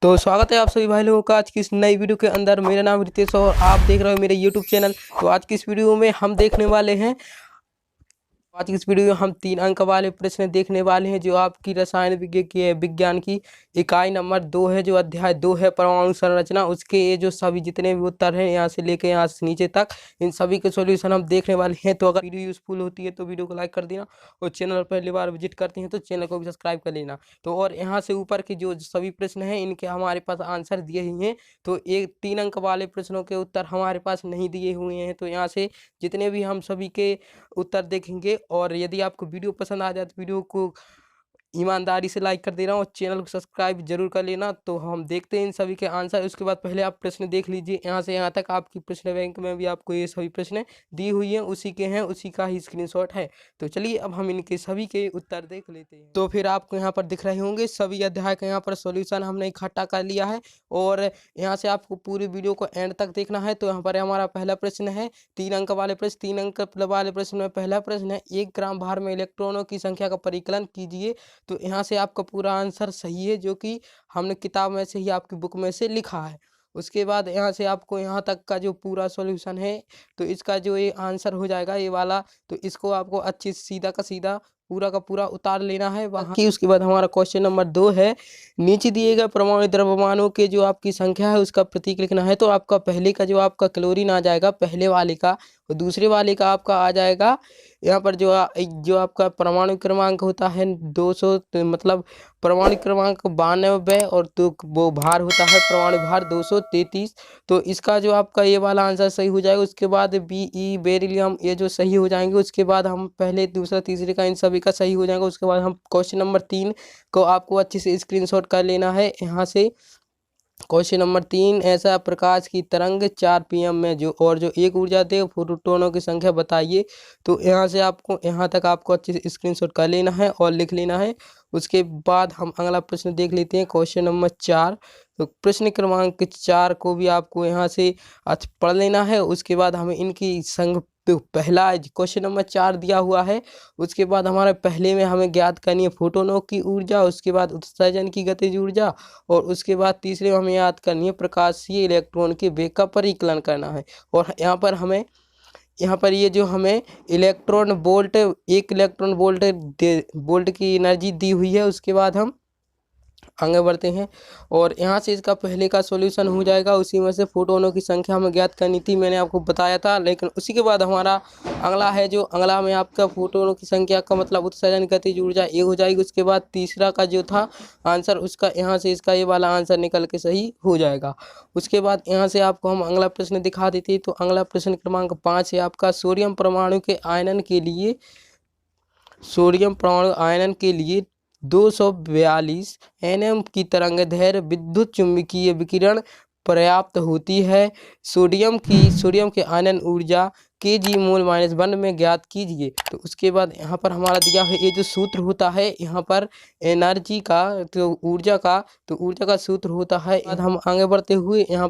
तो स्वागत है आप सभी भाई लोगों का आज की इस नई वीडियो के अंदर। मेरा नाम रितेश और आप देख रहे हो मेरे यूट्यूब चैनल। तो आज की इस वीडियो में हम देखने वाले हैं, आज की इस वीडियो में हम 3 अंक वाले प्रश्न देखने वाले हैं जो आपकी रसायन विज्ञान की इकाई नंबर 2 है, जो अध्याय 2 है परमाणु संरचना। उसके ये जो सभी जितने भी उत्तर हैं यहाँ से लेके यहाँ से नीचे तक, इन सभी के सॉल्यूशन हम देखने वाले हैं। तो अगर वीडियो यूजफुल होती है तो वीडियो को लाइक कर देना, और चैनल पर पहली बार विजिट करते हैं तो चैनल को भी सब्सक्राइब कर लेना। तो और यहाँ से ऊपर के जो सभी प्रश्न हैं इनके हमारे पास आंसर दिए हुए हैं। तो एक 3 अंक वाले प्रश्नों के उत्तर हमारे पास नहीं दिए हुए हैं। तो यहाँ से जितने भी हम सभी के उत्तर देखेंगे, और यदि आपको वीडियो पसंद आ जाए तो वीडियो को ईमानदारी से लाइक कर देना और चैनल को सब्सक्राइब जरूर कर लेना। तो हम देखते हैं इन सभी के आंसर। उसके बाद पहले आप प्रश्न देख लीजिए, यहाँ से यहाँ तक आपकी प्रश्न बैंक में भी आपको ये सभी प्रश्न दी हुई हैं, उसी के हैं, उसी का ही स्क्रीनशॉट है। तो चलिए अब हम इनके सभी के उत्तर देख लेते हैं। तो फिर आपको यहाँ पर दिख रहे होंगे सभी अध्याय का यहाँ पर सॉल्यूशन हमने इकट्ठा कर लिया है, और यहाँ से आपको पूरी वीडियो को एंड तक देखना है। तो यहाँ पर हमारा पहला प्रश्न है 3 अंक वाले प्रश्न। 3 अंक वाले प्रश्न में पहला प्रश्न है 1 ग्राम भार में इलेक्ट्रॉनों की संख्या का परिकलन कीजिए। तो यहाँ से आपका पूरा आंसर सही है, जो कि हमने किताब में से ही आपकी बुक में से लिखा है। उसके बाद यहाँ से आपको यहाँ तक का जो पूरा सॉल्यूशन है, तो इसका जो ये आंसर हो जाएगा ये वाला, तो इसको आपको अच्छी सीधा का सीधा पूरा का पूरा उतार लेना है वहाँ की। उसके बाद हमारा क्वेश्चन नंबर 2 है, नीचे दिए गए परमाणु द्रव्यमानों के जो आपकी संख्या है उसका प्रतीक लिखना है। तो आपका पहले का जो आपका क्लोरीन आ जाएगा पहले वाले का, और दूसरे वाले का आपका आ जाएगा यहाँ पर जो आपका परमाणु क्रमांक होता है 200, मतलब परमाणु क्रमांक 92, और तो वो भार होता है परमाणु भार 233। तो इसका जो आपका ये वाला आंसर सही हो जाएगा। उसके बाद Be बेरिलियम ये जो सही हो जाएंगे। उसके बाद हम पहले दूसरा तीसरे का इन सभी का सही हो जाएगा। उसके बाद हम क्वेश्चन नंबर 3 को आपको अच्छे से स्क्रीनशॉट कर लेना है यहाँ से। क्वेश्चन नंबर 3, ऐसा प्रकाश की तरंग 4 pm में जो एक ऊर्जा दे फोटोनों की संख्या बताइए। तो यहाँ से आपको यहाँ तक आपको अच्छे से स्क्रीनशॉट कर लेना है और लिख लेना है। उसके बाद हम अगला प्रश्न देख लेते हैं, क्वेश्चन नंबर 4। तो प्रश्न क्रमांक 4 को भी आपको यहाँ से पढ़ लेना है। उसके बाद हमें इनकी संग पहला क्वेश्चन नंबर 4 दिया हुआ है। उसके बाद हमारे पहले में हमें ज्ञात करनी है फोटोनों की ऊर्जा, उसके बाद उत्सर्जन की गतिज ऊर्जा, और उसके बाद तीसरे में हमें याद करनी है प्रकाशीय इलेक्ट्रॉन के वेग का परिकलन करना है। और यहाँ पर ये जो हमें इलेक्ट्रॉन वोल्ट, 1 इलेक्ट्रॉन वोल्ट की एनर्जी दी हुई है। उसके बाद हम आगे बढ़ते हैं, और यहाँ से इसका पहले का सॉल्यूशन हो जाएगा। उसी में से फोटोनों की संख्या हमें ज्ञात करनी थी, मैंने आपको बताया था। लेकिन उसी के बाद हमारा अगला है, जो अगला में आपका फोटोनों की संख्या का मतलब उत्सर्जन गतिज ऊर्जा ये हो जाएगी। उसके बाद तीसरा का जो था आंसर, उसका यहाँ से इसका ये वाला आंसर निकल के सही हो जाएगा। उसके बाद यहाँ से आपको हम अगला प्रश्न दिखा देते हैं। तो अगला प्रश्न क्रमांक 5 है आपका, सोडियम परमाणु आयनन के लिए 242 nm की तरंगदैर्घ्य विद्युत चुम्बकीय विकिरण पर्याप्त होती है। सोडियम के आयनन ऊर्जा Kg मोल -1 में ज्ञात कीजिए। तो उसके बाद यहाँ पर हमारा दिया है ये जो सूत्र होता है यहाँ पर एनर्जी का, तो ऊर्जा का सूत्र होता है। बाद हम आगे बढ़ते हुए यहाँ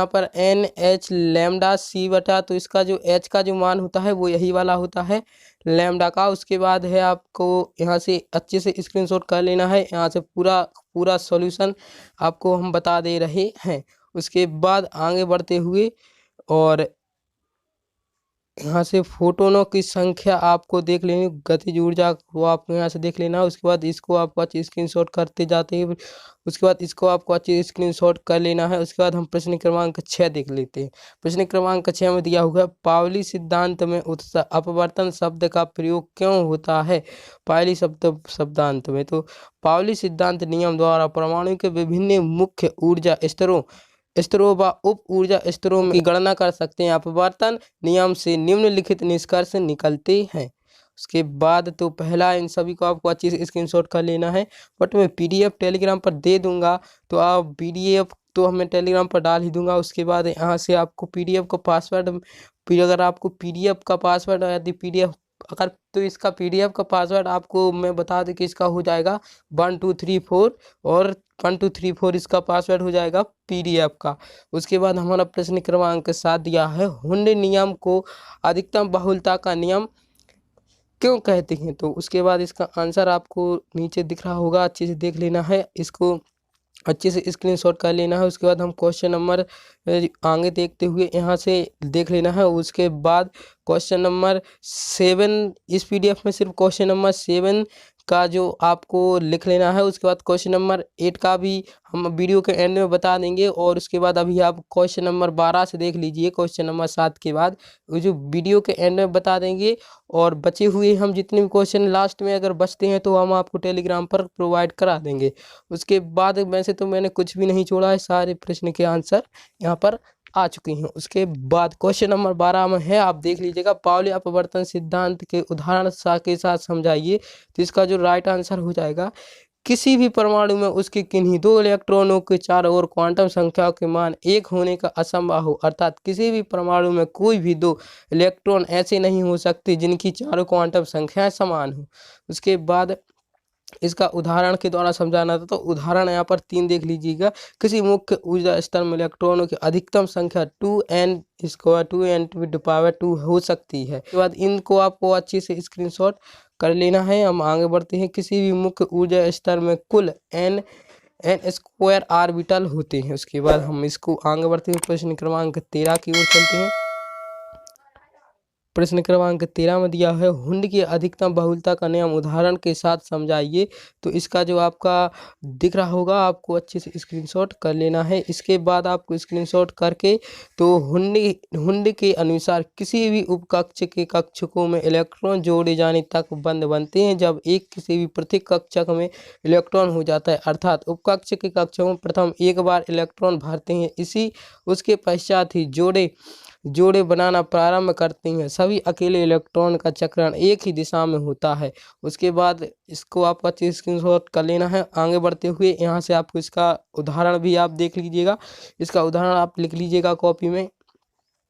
पर NH लैम्डा C बटा, तो इसका जो H का जो मान होता है वो यही वाला होता है लैम्डा का। उसके बाद है आपको यहाँ से अच्छे से स्क्रीनशॉट कर लेना है, यहाँ से पूरा सॉल्यूशन आपको हम बता दे रहे हैं। उसके बाद आगे बढ़ते हुए, और यहाँ से फोटोनों की संख्या आपको देख लेनी, गतिज ऊर्जा को आपको यहाँ से देख लेना। उसके बाद इसको आपको अच्छे स्क्रीनशॉट करते जाते हैं। उसके बाद इसको आपको अच्छे स्क्रीनशॉट कर लेना है। उसके बाद हम प्रश्न क्रमांक 6 देख लेते हैं। प्रश्न क्रमांक 6 में दिया हुआ है, पावली सिद्धांत में अपवर्तन शब्द का प्रयोग क्यों होता है? पावली शब्दांत में, तो पावली सिद्धांत नियम द्वारा परमाणु के विभिन्न मुख्य ऊर्जा स्तरों व उप ऊर्जा स्तरों की गणना कर सकते हैं। अपवर्तन नियम से निम्नलिखित निष्कर्ष निकलते हैं। उसके बाद तो पहला, इन सभी को आपको अच्छे से स्क्रीनशॉट कर लेना है। बट मैं PDF टेलीग्राम पर दे दूंगा, तो आप PDF तो हमें टेलीग्राम पर डाल ही दूंगा। उसके बाद यहाँ से आपको PDF का पासवर्ड, अगर आपको PDF का पासवर्ड, यदि PDF अगर, तो इसका PDF का पासवर्ड आपको मैं बता दूं कि इसका हो जाएगा 1234, और 1234 इसका पासवर्ड हो जाएगा PDF का। उसके बाद हमारा प्रश्न क्रमांक 7 दिया है, हुंड नियम को अधिकतम बहुलता का नियम क्यों कहते हैं? तो उसके बाद इसका आंसर आपको नीचे दिख रहा होगा, अच्छे से देख लेना है। इसको अच्छे से स्क्रीनशॉट कर लेना है। उसके बाद हम क्वेश्चन नंबर आगे देखते हुए यहाँ से देख लेना है। उसके बाद क्वेश्चन नंबर 7 इस पीडीएफ में सिर्फ क्वेश्चन नंबर 7 का जो आपको लिख लेना है। उसके बाद क्वेश्चन नंबर 8 का भी हम वीडियो के एंड में बता देंगे। और उसके बाद अभी आप क्वेश्चन नंबर 12 से देख लीजिए, क्वेश्चन नंबर 7 के बाद वो जो वीडियो के एंड में बता देंगे। और बचे हुए हम जितने भी क्वेश्चन लास्ट में अगर बचते हैं तो हम आपको टेलीग्राम पर प्रोवाइड करा देंगे। उसके बाद वैसे तो मैंने कुछ भी नहीं छोड़ा है, सारे प्रश्न के आंसर यहाँ पर आ चुकी हैं। उसके बाद क्वेश्चन नंबर 12 में है, आप देख लीजिएगा, पाउली अपवर्तन सिद्धांत के उदाहरण के साथ समझाइए। तो इसका जो राइट आंसर हो जाएगा, किसी भी परमाणु में उसके किन्हीं 2 इलेक्ट्रॉनों के चारों ओर क्वांटम संख्याओं के मान एक होने का असंभव हो। अर्थात किसी भी परमाणु में कोई भी 2 इलेक्ट्रॉन ऐसे नहीं हो सकते जिनकी चारों क्वांटम संख्याएं समान हो। उसके बाद इसका उदाहरण के द्वारा समझाना था, तो उदाहरण यहाँ पर 3 देख लीजिएगा। किसी मुख्य ऊर्जा स्तर में इलेक्ट्रॉनों की अधिकतम संख्या 2n² हो सकती है। उसके बाद इनको आपको अच्छे से स्क्रीनशॉट कर लेना है। हम आगे बढ़ते हैं। किसी भी मुख्य ऊर्जा स्तर में कुल n² ऑर्बिटल होते हैं। उसके बाद हम इसको आगे बढ़ते हैं, प्रश्न क्रमांक 13 की ओर चलते हैं। प्रश्न क्रमांक 13 में दिया है, हुंड की अधिकतम बहुलता का नियम उदाहरण के साथ समझाइए। तो इसका जो आपका दिख रहा होगा, आपको अच्छे से स्क्रीनशॉट कर लेना है। इसके बाद आपको स्क्रीनशॉट करके तो हुंड के अनुसार किसी भी उपकक्ष के कक्षकों में इलेक्ट्रॉन जोड़े जाने तक बंद बनते हैं जब एक किसी भी प्रत्येक कक्षक में इलेक्ट्रॉन हो जाता है। अर्थात उपकक्ष के कक्षकों में प्रथम एक बार इलेक्ट्रॉन भरते हैं, उसके पश्चात ही जोड़े बनाना प्रारंभ करते हैं। सभी अकेले इलेक्ट्रॉन का चक्रण एक ही दिशा में होता है। उसके बाद इसको आपको अच्छे स्क्रीनशॉट कर लेना है। आगे बढ़ते हुए यहाँ से आपको इसका उदाहरण भी आप देख लीजिएगा, इसका उदाहरण आप लिख लीजिएगा कॉपी में।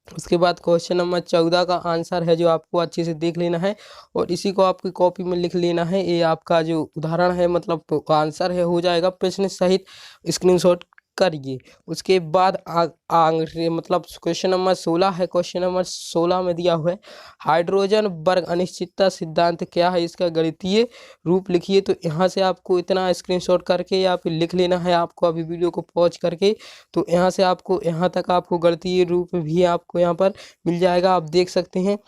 उसके बाद क्वेश्चन नंबर 14 का आंसर है जो आपको अच्छे से देख लेना है और इसी को आपकी कॉपी में लिख लेना है। ये आपका जो उदाहरण है मतलब आंसर है हो जाएगा, प्रश्न सहित स्क्रीनशॉट करिए। उसके बाद मतलब क्वेश्चन नंबर 16 है। क्वेश्चन नंबर 16 में दिया हुआ है, हाइड्रोजन वर्ग अनिश्चितता सिद्धांत क्या है, इसका गणितीय रूप लिखिए। तो यहाँ से आपको इतना स्क्रीनशॉट करके या फिर लिख लेना है आपको अभी वीडियो को पॉज करके। तो यहाँ से आपको यहाँ तक आपको गणितीय रूप भी आपको यहाँ पर मिल जाएगा, आप देख सकते हैं।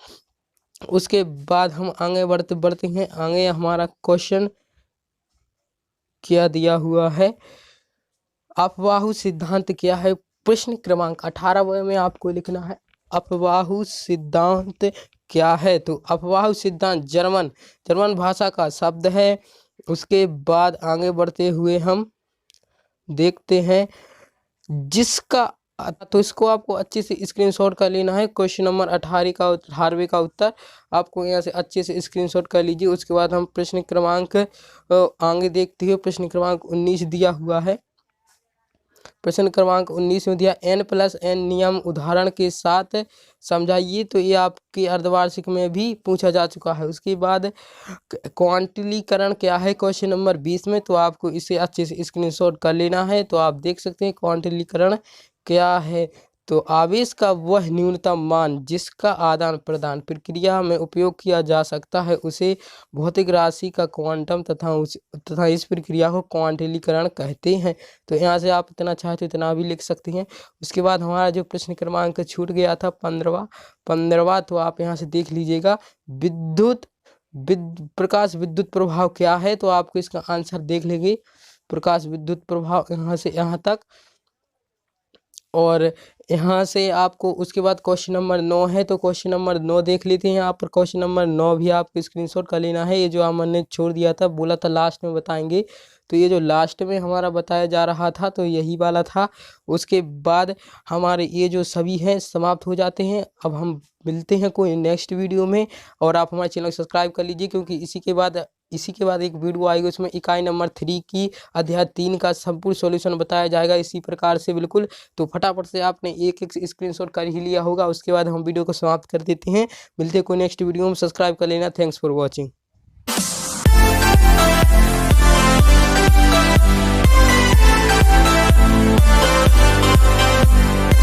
उसके बाद हम आगे बढ़ते हैं। आगे हमारा क्वेश्चन क्या दिया हुआ है, अपवाहु सिद्धांत क्या है। प्रश्न क्रमांक 18 में आपको लिखना है, अपवाहु सिद्धांत क्या है। तो अपवाहु सिद्धांत जर्मन भाषा का शब्द है। उसके बाद आगे बढ़ते हुए हम देखते हैं जिसका, तो इसको आपको अच्छे से स्क्रीनशॉट कर लेना है। क्वेश्चन नंबर 18वें का उत्तर आपको यहाँ से अच्छे से स्क्रीनशॉट कर लीजिए। उसके बाद हम प्रश्न क्रमांक आगे देखते हुए प्रश्न क्रमांक 19 दिया हुआ है। प्रश्न क्रमांक 19 में दिया n+n नियम उदाहरण के साथ समझाइए। तो ये आपके अर्धवार्षिक में भी पूछा जा चुका है। उसके बाद क्वांटिलीकरण क्या है, क्वेश्चन नंबर 20 में, तो आपको इसे अच्छे से स्क्रीनशॉट कर लेना है। तो आप देख सकते हैं क्वांटिलीकरण क्या है। तो आवेश का वह न्यूनतम मान जिसका आदान प्रदान प्रक्रिया में उपयोग किया जा सकता है उसे भौतिक राशि का क्वांटम तथा इस प्रक्रिया को क्वांटिलीकरण कहते हैं। तो यहाँ से आप इतना चाहे तो इतना भी लिख सकते हैं। उसके बाद हमारा जो प्रश्न क्रमांक छूट गया था 15वां, तो आप यहाँ से देख लीजिएगा, प्रकाश विद्युत प्रभाव क्या है। तो आपको इसका आंसर देख लेंगे, प्रकाश विद्युत प्रभाव यहाँ से यहाँ तक। और यहाँ से आपको उसके बाद क्वेश्चन नंबर 9 है। तो क्वेश्चन नंबर 9 देख लेते हैं। यहाँ पर क्वेश्चन नंबर 9 भी आपको स्क्रीनशॉट कर लेना है। ये जो हमने छोड़ दिया था, बोला था लास्ट में बताएंगे, तो ये जो लास्ट में हमारा बताया जा रहा था तो यही वाला था। उसके बाद हमारे ये जो सभी हैं समाप्त हो जाते हैं। अब हम मिलते हैं कोई नेक्स्ट वीडियो में, और आप हमारे चैनल को सब्सक्राइब कर लीजिए क्योंकि इसी के बाद एक वीडियो आएगी, उसमें इकाई नंबर 3 की अध्याय 3 का संपूर्ण सॉल्यूशन बताया जाएगा इसी प्रकार से बिल्कुल। तो फटाफट से आपने एक स्क्रीनशॉट कर ही लिया होगा। उसके बाद हम वीडियो को समाप्त कर देते हैं। मिलते हैं कोई नेक्स्ट वीडियो में, सब्सक्राइब कर लेना। Thanks for watching.